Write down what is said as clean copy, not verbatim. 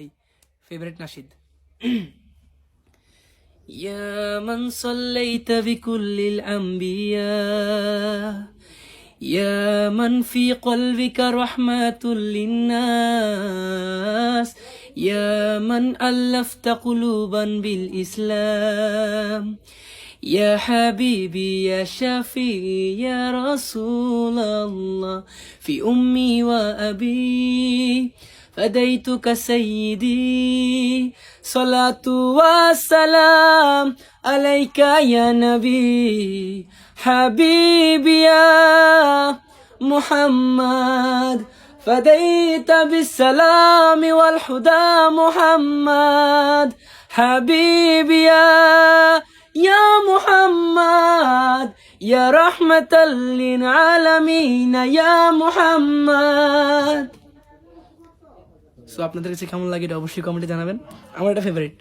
এই favourite nasheed. يا من صليت بكل الأنبياء يا من في قلبك رحمة للناس يا من ألفت قلوبا بالإسلام يا حبيبي يا شفيعي يا رسول الله في أمي وأبي فديتك سيدي صلاة والسلام عليك يا نبي حبيبي يا محمد فديت بالسلام والهدى محمد حبيبي يا محمد يا رحمة للعالمين يا محمد। So আপনাদের কাছে কেমন লাগে এটা অবশ্যই কমেন্টে জানাবেন। আমার এটা ফেভারিট।